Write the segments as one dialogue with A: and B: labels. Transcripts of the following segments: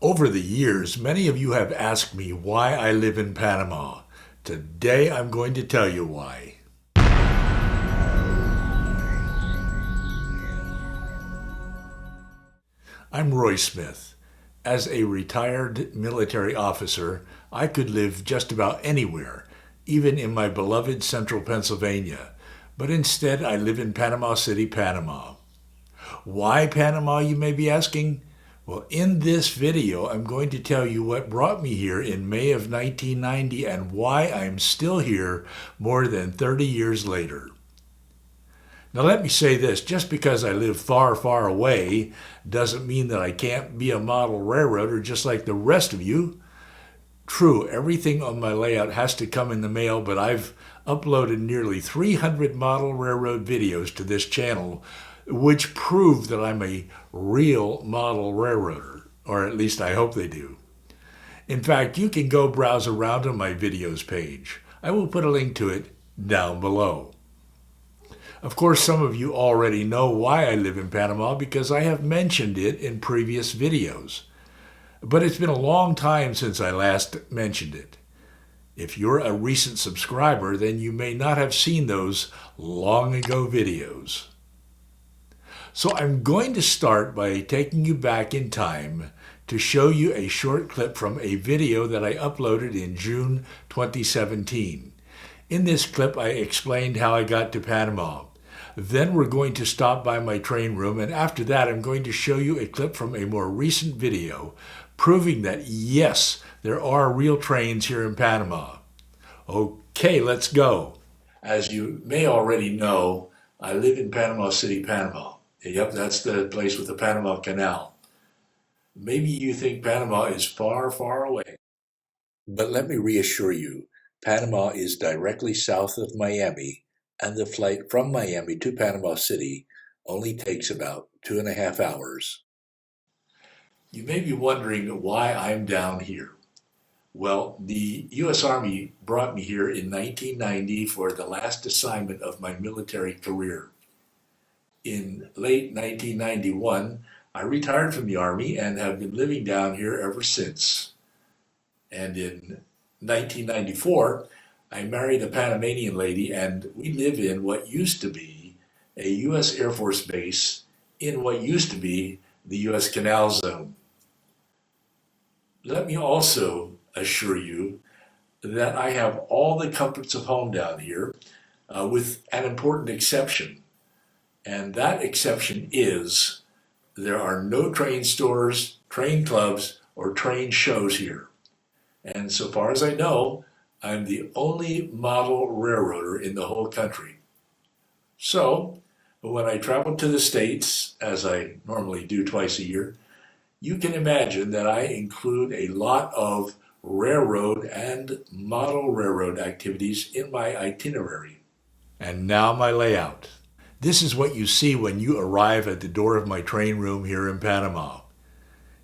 A: Over the years, many of you have asked me why I live in Panama. Today, I'm going to tell you why. I'm Roy Smith. As a retired military officer, I could live just about anywhere, even in my beloved central Pennsylvania. But instead, I live in Panama City, Panama. Why Panama, you may be asking? Well, in this video, I'm going to tell you what brought me here in May of 1990 and why I'm still here more than 30 years later. Now let me say this, just because I live far, far away doesn't mean that I can't be a model railroader just like the rest of you. True, everything on my layout has to come in the mail, but I've uploaded nearly 300 model railroad videos to this channel, which prove that I'm a real model railroader, or at least I hope they do. In fact, you can go browse around on my videos page. I will put a link to it down below. Of course, some of you already know why I live in Panama because I have mentioned it in previous videos. But it's been a long time since I last mentioned it. If you're a recent subscriber, then you may not have seen those long ago videos. So I'm going to start by taking you back in time to show you a short clip from a video that I uploaded in June 2017. In this clip, I explained how I got to Panama. Then we're going to stop by my train room, and after that, I'm going to show you a clip from a more recent video proving that, yes, there are real trains here in Panama. Okay, let's go. As you may already know, I live in Panama City, Panama. Yep, that's the place with the Panama Canal. Maybe you think Panama is far, far away. But let me reassure you, Panama is directly south of Miami, and the flight from Miami to Panama City only takes about 2.5 hours. You may be wondering why I'm down here. Well, the U.S. Army brought me here in 1990 for the last assignment of my military career. In late 1991, I retired from the Army and have been living down here ever since. And in 1994, I married a Panamanian lady, and we live in what used to be a U.S. Air Force base in what used to be the U.S. Canal Zone. Let me also assure you that I have all the comforts of home down here, with an important exception. And that exception is there are no train stores, train clubs, or train shows here. And so far as I know, I'm the only model railroader in the whole country. So, when I travel to the States, as I normally do twice a year, you can imagine that I include a lot of railroad and model railroad activities in my itinerary. And now my layout. This is what you see when you arrive at the door of my train room here in Panama.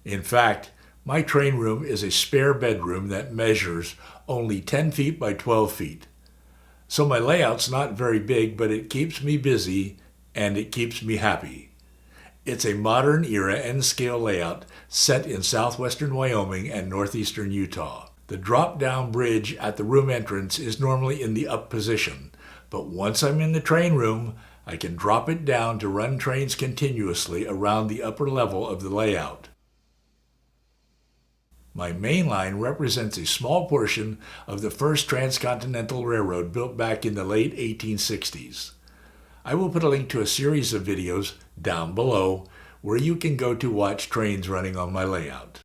A: In fact, my train room is a spare bedroom that measures only 10 feet by 12 feet. So my layout's not very big, but it keeps me busy and it keeps me happy. It's a modern era N-scale layout set in southwestern Wyoming and northeastern Utah. The drop-down bridge at the room entrance is normally in the up position, but once I'm in the train room, I can drop it down to run trains continuously around the upper level of the layout. My main line represents a small portion of the first transcontinental railroad built back in the late 1860s. I will put a link to a series of videos down below where you can go to watch trains running on my layout.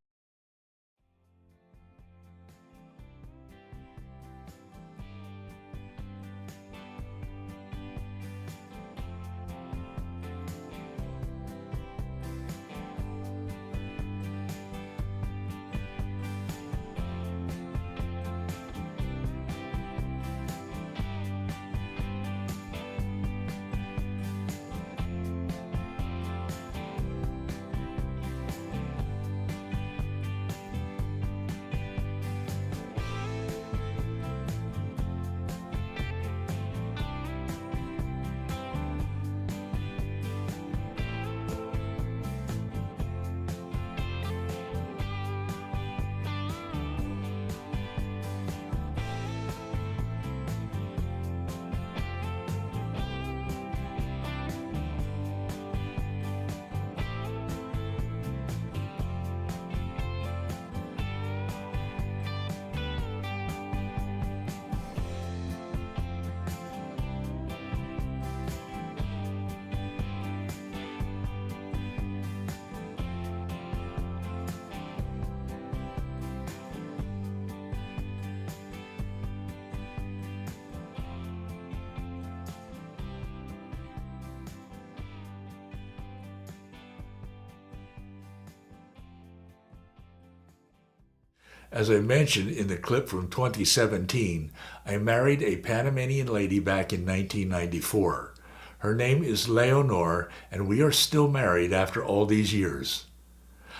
A: As I mentioned in the clip from 2017, I married a Panamanian lady back in 1994. Her name is Leonor, and we are still married after all these years.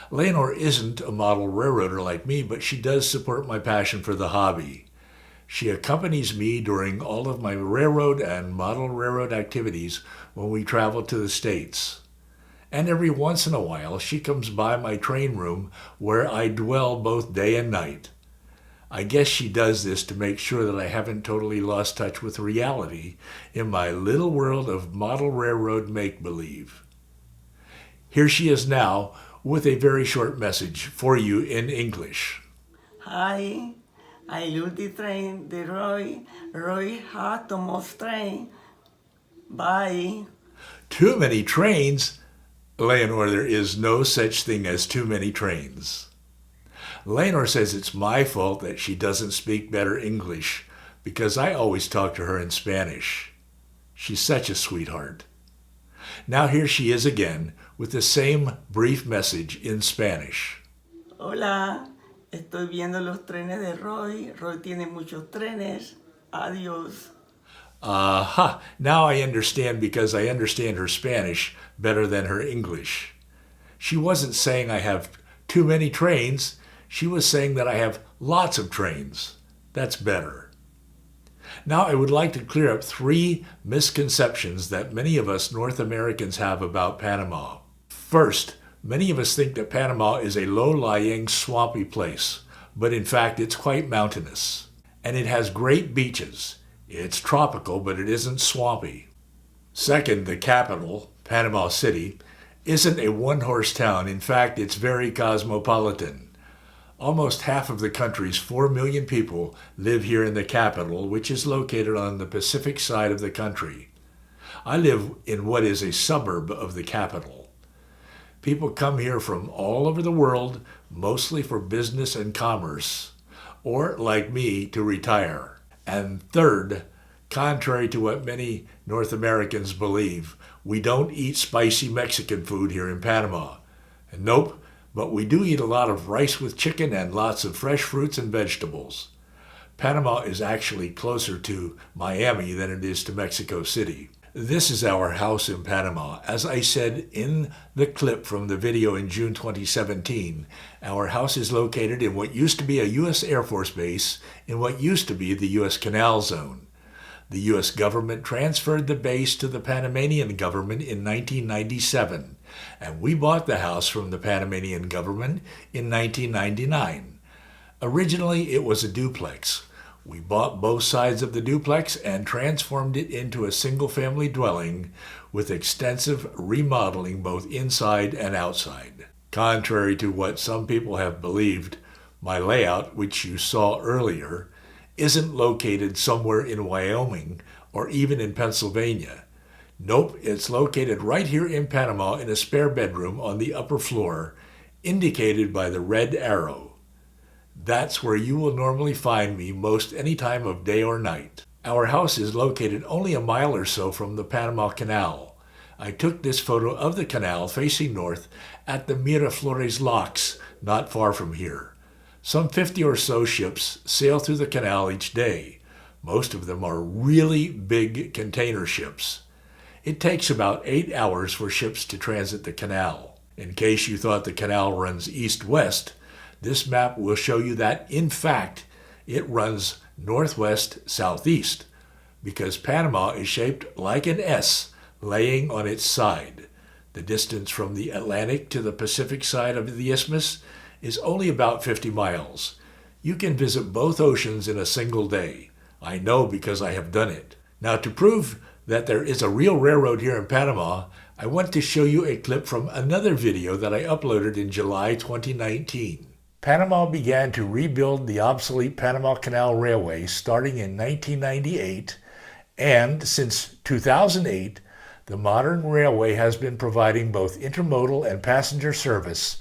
A: Leonor isn't a model railroader like me, but she does support my passion for the hobby. She accompanies me during all of my railroad and model railroad activities when we travel to the States. And every once in a while, she comes by my train room where I dwell both day and night. I guess she does this to make sure that I haven't totally lost touch with reality in my little world of model railroad make-believe. Here she is now with a very short message for you in English.
B: Hi, I love the train, the Roy. Roy had too much train. Bye.
A: Too many trains? Leonor, there is no such thing as too many trains. Leonor says it's my fault that she doesn't speak better English because I always talk to her in Spanish. She's such a sweetheart. Now here she is again with the same brief message in Spanish.
B: Hola, estoy viendo los trenes de Roy. Roy tiene muchos trenes. Adiós.
A: Aha, now I understand because I understand her Spanish better than her English. She wasn't saying I have too many trains. She was saying that I have lots of trains. That's better. Now I would like to clear up 3 misconceptions that many of us North Americans have about Panama. First, many of us think that Panama is a low-lying, swampy place, but in fact it's quite mountainous. And it has great beaches. It's tropical, but it isn't swampy. Second, the capital, Panama City, isn't a one-horse town. In fact, it's very cosmopolitan. Almost half of the country's 4 million people live here in the capital, which is located on the Pacific side of the country. I live in what is a suburb of the capital. People come here from all over the world, mostly for business and commerce, or, like me, to retire. And third, contrary to what many North Americans believe, we don't eat spicy Mexican food here in Panama. And nope, but we do eat a lot of rice with chicken and lots of fresh fruits and vegetables. Panama is actually closer to Miami than it is to Mexico City. This is our house in Panama. As I said in the clip from the video in June 2017, our house is located in what used to be a U.S. Air Force base in what used to be the U.S. Canal Zone. The U.S. government transferred the base to the Panamanian government in 1997, and we bought the house from the Panamanian government in 1999. Originally, it was a duplex. We bought both sides of the duplex and transformed it into a single-family dwelling with extensive remodeling both inside and outside. Contrary to what some people have believed, my layout, which you saw earlier, isn't located somewhere in Wyoming or even in Pennsylvania. Nope, it's located right here in Panama in a spare bedroom on the upper floor, indicated by the red arrow. That's where you will normally find me most any time of day or night. Our house is located only a mile or so from the Panama Canal. I took this photo of the canal facing north at the Miraflores locks, not far from here. Some 50 or so ships sail through the canal each day. Most of them are really big container ships. It takes about 8 hours for ships to transit the canal. In case you thought the canal runs east-west, this map will show you that, in fact, it runs northwest-southeast, because Panama is shaped like an S laying on its side. The distance from the Atlantic to the Pacific side of the isthmus is only about 50 miles. You can visit both oceans in a single day. I know because I have done it. Now, to prove that there is a real railroad here in Panama, I want to show you a clip from another video that I uploaded in July 2019. Panama began to rebuild the obsolete Panama Canal Railway starting in 1998, and since 2008, the modern railway has been providing both intermodal and passenger service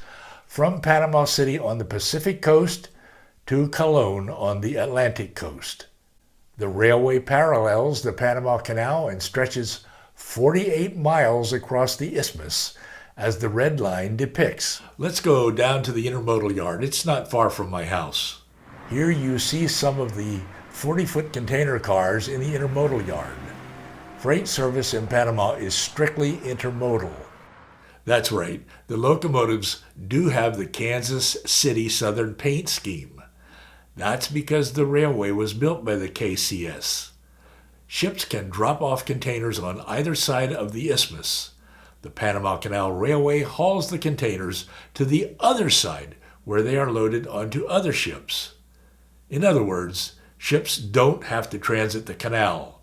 A: from Panama City on the Pacific coast to Colón on the Atlantic coast. The railway parallels the Panama Canal and stretches 48 miles across the isthmus, as the red line depicts. Let's go down to the Intermodal Yard. It's not far from my house. Here you see some of the 40-foot container cars in the Intermodal Yard. Freight service in Panama is strictly intermodal. That's right, the locomotives do have the Kansas City Southern paint scheme. That's because the railway was built by the KCS. Ships can drop off containers on either side of the isthmus. The Panama Canal Railway hauls the containers to the other side where they are loaded onto other ships. In other words, ships don't have to transit the canal.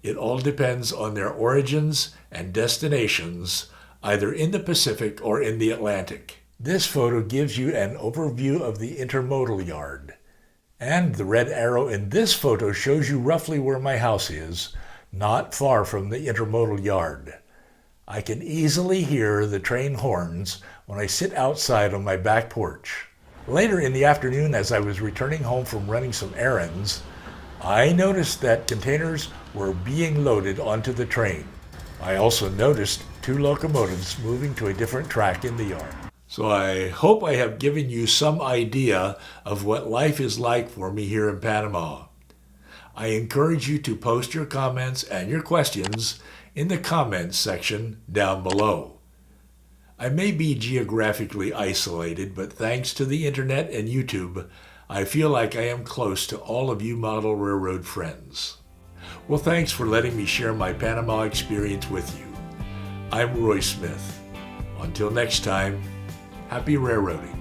A: It all depends on their origins and destinations, either in the Pacific or in the Atlantic. This photo gives you an overview of the Intermodal Yard. And the red arrow in this photo shows you roughly where my house is, not far from the Intermodal Yard. I can easily hear the train horns when I sit outside on my back porch. Later in the afternoon, as I was returning home from running some errands, I noticed that containers were being loaded onto the train. I also noticed 2 locomotives moving to a different track in the yard. So I hope I have given you some idea of what life is like for me here in Panama. I encourage you to post your comments and your questions in the comments section down below. I may be geographically isolated, but thanks to the internet and YouTube, I feel like I am close to all of you model railroad friends. Well, thanks for letting me share my Panama experience with you. I'm Roy Smith. Until next time, happy railroading.